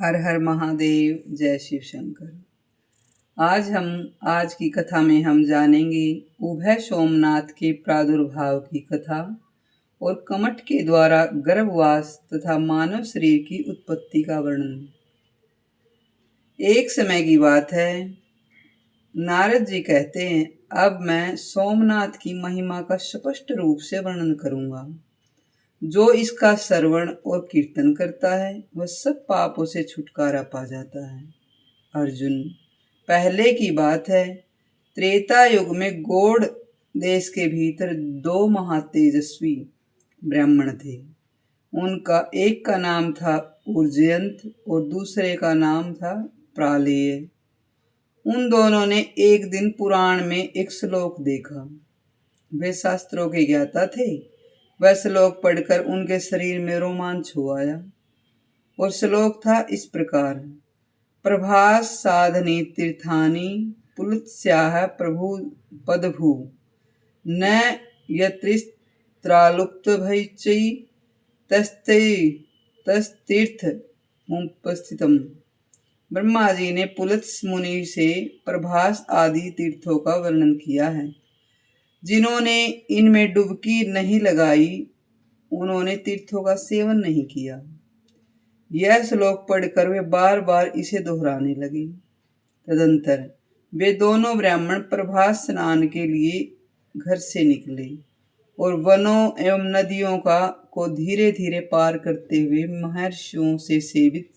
हर हर महादेव, जय शिव शंकर। आज की कथा में हम जानेंगे उभय सोमनाथ के प्रादुर्भाव की कथा और कमठ के द्वारा गर्भवास तथा मानव शरीर की उत्पत्ति का वर्णन। एक समय की बात है, नारद जी कहते हैं, अब मैं सोमनाथ की महिमा का स्पष्ट रूप से वर्णन करूंगा। जो इसका श्रवण और कीर्तन करता है वह सब पापों से छुटकारा पा जाता है। अर्जुन, पहले की बात है, त्रेता युग में गौड़ देश के भीतर दो महातेजस्वी ब्राह्मण थे। उनका एक का नाम था उर्जयंत और दूसरे का नाम था प्रालेय। उन दोनों ने एक दिन पुराण में एक श्लोक देखा। वे शास्त्रों के ज्ञाता थे। वह श्लोक पढ़कर उनके शरीर में रोमांच हो आया और श्लोक था इस प्रकार: प्रभास साधने तीर्थानि पुलत्स्याः प्रभु पदभू न यत्रिस्त्रालुप्त भैचै तस्तीर्थ मुपस्थितम्। ब्रह्मा जी ने पुलत्स मुनि से प्रभास आदि तीर्थों का वर्णन किया है। जिन्होंने इनमें डुबकी नहीं लगाई उन्होंने तीर्थों का सेवन नहीं किया। यह श्लोक पढ़कर वे बार बार इसे दोहराने लगे। तदंतर वे दोनों ब्राह्मण प्रभास स्नान के लिए घर से निकले और वनों एवं नदियों को धीरे धीरे पार करते हुए महर्षियों से सेवित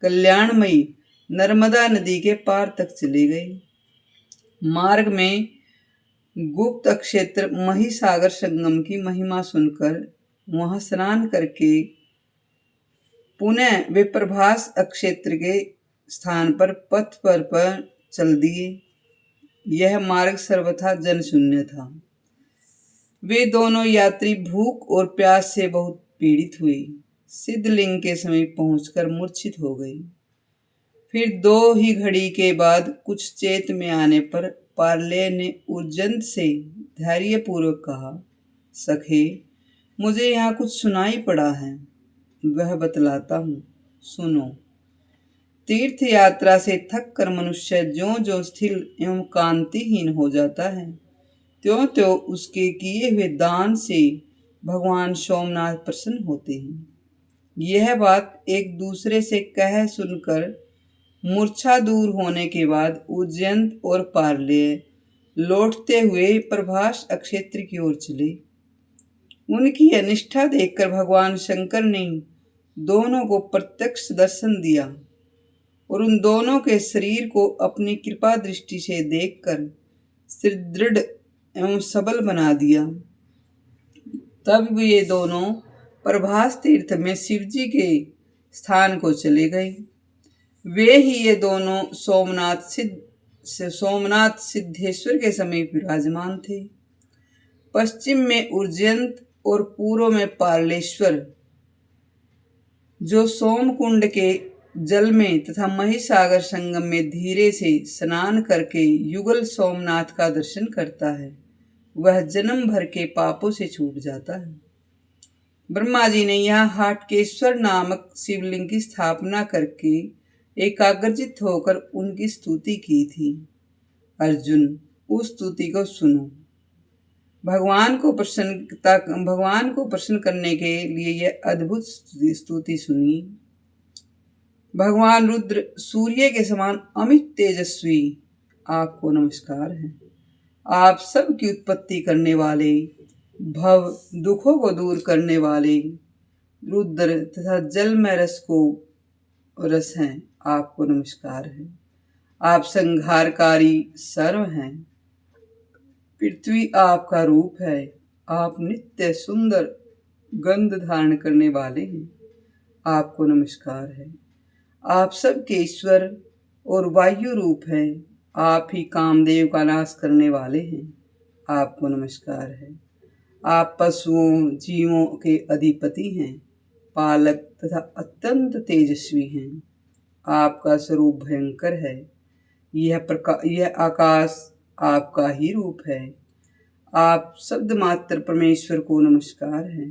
कल्याणमयी नर्मदा नदी के पार तक चले गए। मार्ग में गुप्त क्षेत्र महिसागर संगम की महिमा सुनकर वहां स्नान करके पुनः वे प्रभास क्षेत्र के स्थान पर पथ पर चल दिए। यह मार्ग सर्वथा जनशून्य था। वे दोनों यात्री भूख और प्यास से बहुत पीड़ित हुए। सिद्धलिंग के समीप पहुंचकर मूर्छित हो गई। फिर दो ही घड़ी के बाद कुछ चेत में आने पर पार्ले ने उर्जंत से धैर्यपूर्वक कहा, सखे, मुझे यहाँ कुछ सुनाई पड़ा है, वह बतलाता हूँ, सुनो। तीर्थ यात्रा से थक कर मनुष्य ज्यों ज्यों स्थिर एवं कांतिहीन हो जाता है, त्यों त्यों उसके किए हुए दान से भगवान सोमनाथ प्रसन्न होते हैं। यह बात एक दूसरे से कह सुनकर मूर्छा दूर होने के बाद उज्जैन और पार्ले लौटते हुए प्रभास क्षेत्र की ओर चले। उनकी यह निष्ठा देखकर भगवान शंकर ने दोनों को प्रत्यक्ष दर्शन दिया और उन दोनों के शरीर को अपनी कृपा दृष्टि से देखकर सुदृढ़ एवं सबल बना दिया। तब ये दोनों प्रभास तीर्थ में शिवजी के स्थान को चले गए। वे ही ये दोनों सोमनाथ सिद्धेश्वर के समीप विराजमान थे। पश्चिम में उर्जयंत और पूर्व में पार्लेश्वर, जो सोमकुंड के जल में तथा महिसागर संगम में धीरे से स्नान करके युगल सोमनाथ का दर्शन करता है, वह जन्म भर के पापों से छूट जाता है। ब्रह्मा जी ने यहाँ हाटकेश्वर नामक शिवलिंग की स्थापना करके एकाग्रचित होकर उनकी स्तुति की थी। अर्जुन, उस स्तुति को सुनो। भगवान को प्रसन्न करने के लिए यह अद्भुत स्तुति सुनी। भगवान रुद्र सूर्य के समान अमित तेजस्वी, आपको नमस्कार है। आप सब की उत्पत्ति करने वाले, भव दुखों को दूर करने वाले रुद्र तथा जल में रस हैं, आपको नमस्कार है। आप संहारकारी सर्व हैं। पृथ्वी आपका रूप है। आप नित्य सुंदर गंध धारण करने वाले हैं, आपको नमस्कार है। आप सबके ईश्वर और वायु रूप हैं। आप ही कामदेव का नाश करने वाले हैं, आपको नमस्कार है। आप पशुओं जीवों के अधिपति हैं, पालक तथा अत्यंत तेजस्वी हैं। आपका स्वरूप भयंकर है। यह आकाश आपका ही रूप है। आप शब्द मात्र परमेश्वर को नमस्कार है।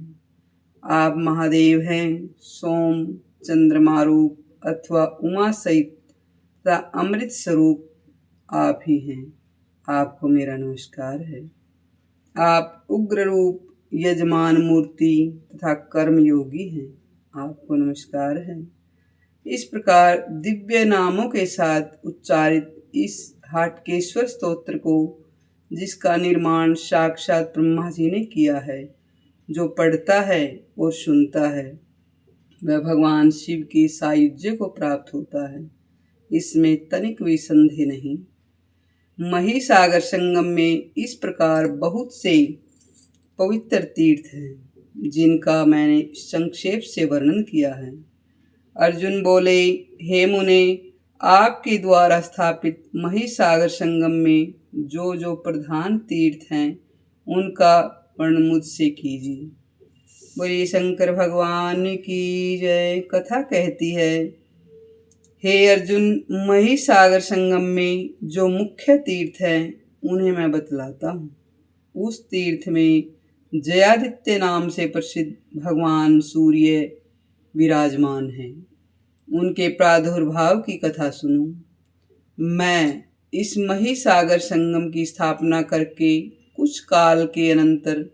आप महादेव हैं। सोम चंद्रमा रूप अथवा उमा सहित तथा अमृत स्वरूप आप ही हैं। आपको मेरा नमस्कार है। आप उग्र रूप, यजमान मूर्ति तथा कर्म योगी हैं। आपको नमस्कार है। इस प्रकार दिव्य नामों के साथ उच्चारित इस हाटकेश्वर स्तोत्र को, जिसका निर्माण साक्षात ब्रह्मा जी ने किया है, जो पढ़ता है और सुनता है वह भगवान शिव की सायुज्य को प्राप्त होता है। इसमें तनिक भी संदेह नहीं। महिसागर संगम में इस प्रकार बहुत से पवित्र तीर्थ हैं, जिनका मैंने संक्षेप से वर्णन किया है। अर्जुन बोले, हे मुने, आपके द्वारा स्थापित महिसागर संगम में जो जो प्रधान तीर्थ हैं, उनका वर्णन मुझसे कीजिए। बोले शंकर भगवान की जय। कथा कहती है, हे अर्जुन, महिसागर संगम में जो मुख्य तीर्थ हैं, उन्हें मैं बतलाता हूँ। उस तीर्थ में जयादित्य नाम से प्रसिद्ध भगवान सूर्य विराजमान हैं। उनके प्रादुर्भाव की कथा सुनो। मैं इस महिसागर संगम की स्थापना करके कुछ काल के अनंतर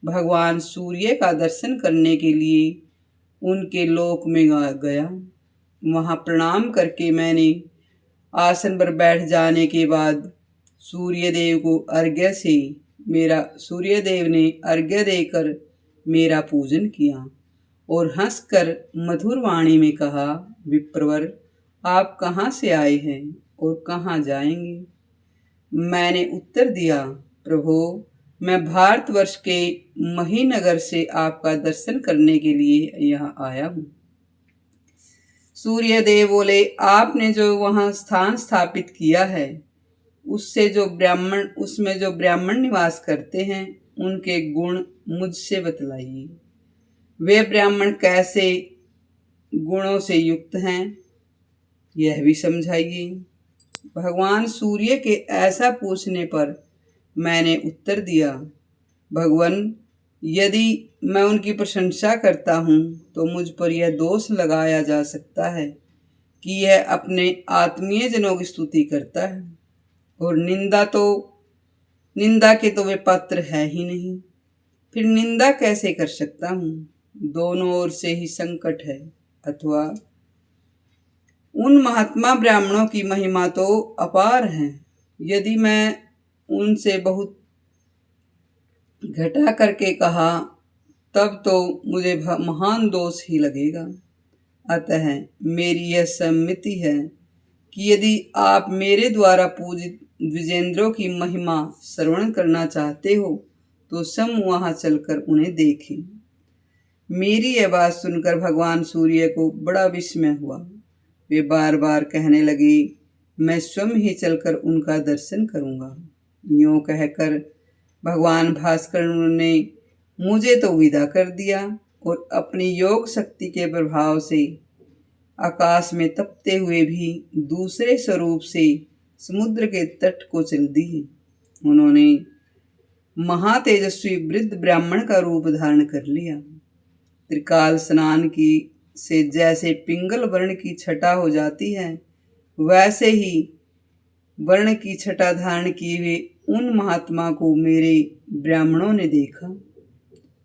भगवान सूर्य का दर्शन करने के लिए उनके लोक में गया। वहाँ प्रणाम करके मैंने आसन पर बैठ जाने के बाद सूर्यदेव ने अर्घ्य देकर मेरा पूजन किया और हंसकर मधुर वाणी में कहा, विप्रवर, आप कहाँ से आए हैं और कहाँ जाएंगे? मैंने उत्तर दिया, प्रभो, मैं भारतवर्ष के महीनगर से आपका दर्शन करने के लिए यहाँ आया हूँ। सूर्यदेव बोले, आपने जो वहाँ स्थान स्थापित किया है, उसमें जो ब्राह्मण निवास करते हैं, उनके गुण मुझसे बतलाइए। वे ब्राह्मण कैसे गुणों से युक्त हैं, यह भी समझाइए। भगवान सूर्य के ऐसा पूछने पर मैंने उत्तर दिया, भगवान, यदि मैं उनकी प्रशंसा करता हूँ तो मुझ पर यह दोष लगाया जा सकता है कि यह अपने आत्मीय जनों की स्तुति करता है, और निंदा के तो वे पात्र है ही नहीं। फिर निंदा कैसे कर सकता हूँ? दोनों ओर से ही संकट है। अथवा उन महात्मा ब्राह्मणों की महिमा तो अपार है। यदि मैं उनसे बहुत घटा करके कहा, तब तो मुझे महान दोष ही लगेगा। अतः मेरी यह सम्मति है कि यदि आप मेरे द्वारा पूजित द्विजेंद्रों की महिमा श्रवण करना चाहते हो तो वहाँ चलकर उन्हें देखें। मेरी यह बात सुनकर भगवान सूर्य को बड़ा विस्मय हुआ। वे बार बार कहने लगे, मैं स्वयं ही चलकर उनका दर्शन करूँगा। यूँ कहकर भगवान भास्कर ने मुझे तो विदा कर दिया और अपनी योग शक्ति के प्रभाव से आकाश में तपते हुए भी दूसरे स्वरूप से समुद्र के तट को चल दी। उन्होंने महातेजस्वी वृद्ध ब्राह्मण का रूप धारण कर लिया। त्रिकाल स्नान की से जैसे पिंगल वर्ण की छटा हो जाती है, वैसे ही वर्ण की छटा धारण किए हुए उन महात्मा को मेरे ब्राह्मणों ने देखा।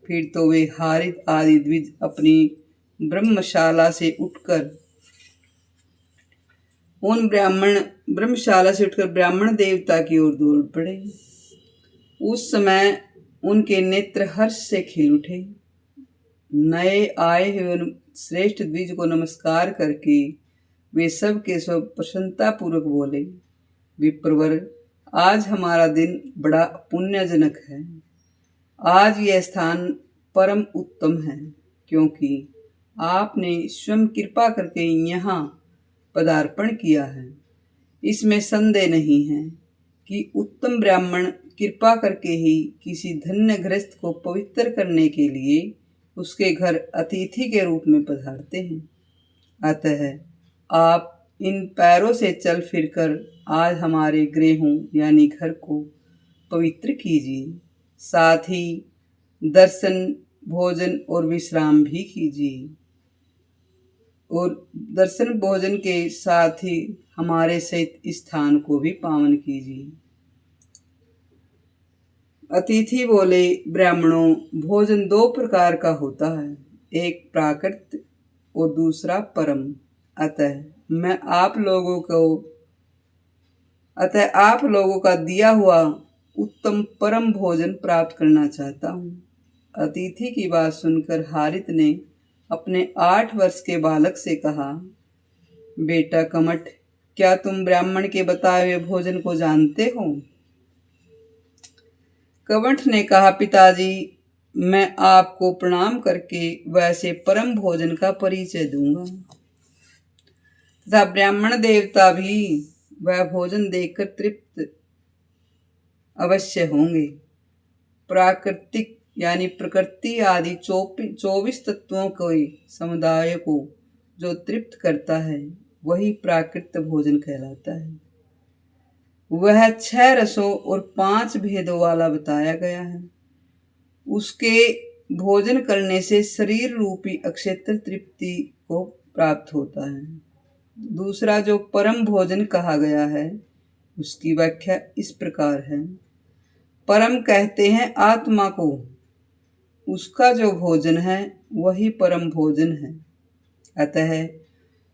फिर तो वे हारित आदि द्विज अपनी ब्रह्मशाला से उठकर ब्राह्मण देवता की ओर दौड़ पड़े। उस समय उनके नेत्र हर्ष से खिल उठे। नए आए हुए श्रेष्ठ द्विज को नमस्कार करके वे सब के सब प्रसन्नता पूर्वक बोले, विप्रवर, आज हमारा दिन बड़ा पुण्यजनक है। आज यह स्थान परम उत्तम है, क्योंकि आपने स्वयं कृपा करके यहाँ पदार्पण किया है। इसमें संदेह नहीं है कि उत्तम ब्राह्मण कृपा करके ही किसी धन्य गृहस्थ को पवित्र करने के लिए उसके घर अतिथि के रूप में पधारते हैं। अतः आप इन पैरों से चल फिरकर आज हमारे गृहों यानी घर को पवित्र कीजिए। साथ ही दर्शन, भोजन और विश्राम भी कीजिए। और दर्शन भोजन के साथ ही हमारे सहित स्थान को भी पावन कीजिए। अतिथि बोले, ब्राह्मणों, भोजन दो प्रकार का होता है, एक प्राकृत और दूसरा परम। अतः आप लोगों का दिया हुआ उत्तम परम भोजन प्राप्त करना चाहता हूँ। अतिथि की बात सुनकर हारित ने अपने 8 वर्ष के बालक से कहा, बेटा कमठ, क्या तुम ब्राह्मण के बताए हुए भोजन को जानते हो? कमठ ने कहा, पिताजी, मैं आपको प्रणाम करके वैसे परम भोजन का परिचय दूंगा तथा ब्राह्मण देवता भी वह भोजन देखकर तृप्त अवश्य होंगे। प्राकृतिक यानी प्रकृति आदि 24 तत्वों के समुदाय को जो तृप्त करता है वही प्राकृत भोजन कहलाता है। वह 6 रसों और 5 भेदों वाला बताया गया है। उसके भोजन करने से शरीर रूपी अक्षेत्र तृप्ति को प्राप्त होता है। दूसरा जो परम भोजन कहा गया है उसकी व्याख्या इस प्रकार है। परम कहते हैं आत्मा को, उसका जो भोजन है वही परम भोजन है। अतः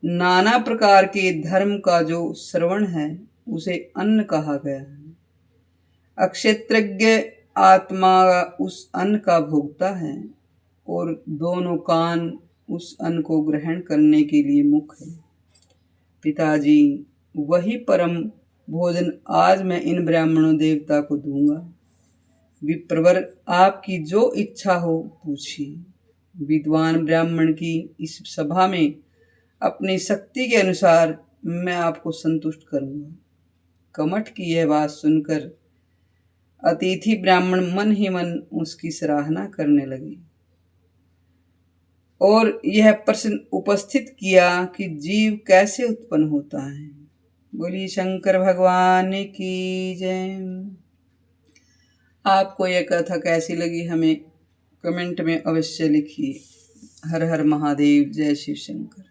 नाना प्रकार के धर्म का जो श्रवण है उसे अन्न कहा गया है। अक्षेत्रज्ञ आत्मा उस अन्न का भोक्ता है और दोनों कान उस अन्न को ग्रहण करने के लिए मुख है। पिताजी, वही परम भोजन आज मैं इन ब्राह्मणों देवता को दूंगा। विप्रवर, आपकी जो इच्छा हो पूछिए। विद्वान ब्राह्मण की इस सभा में अपनी शक्ति के अनुसार मैं आपको संतुष्ट करूंगा। कमठ की यह बात सुनकर अतिथि ब्राह्मण मन ही मन उसकी सराहना करने लगे और यह प्रश्न उपस्थित किया कि जीव कैसे उत्पन्न होता है। बोलिए शंकर भगवान की जय। आपको यह कथा कैसी लगी हमें कमेंट में अवश्य लिखिए। हर हर महादेव, जय शिव शंकर।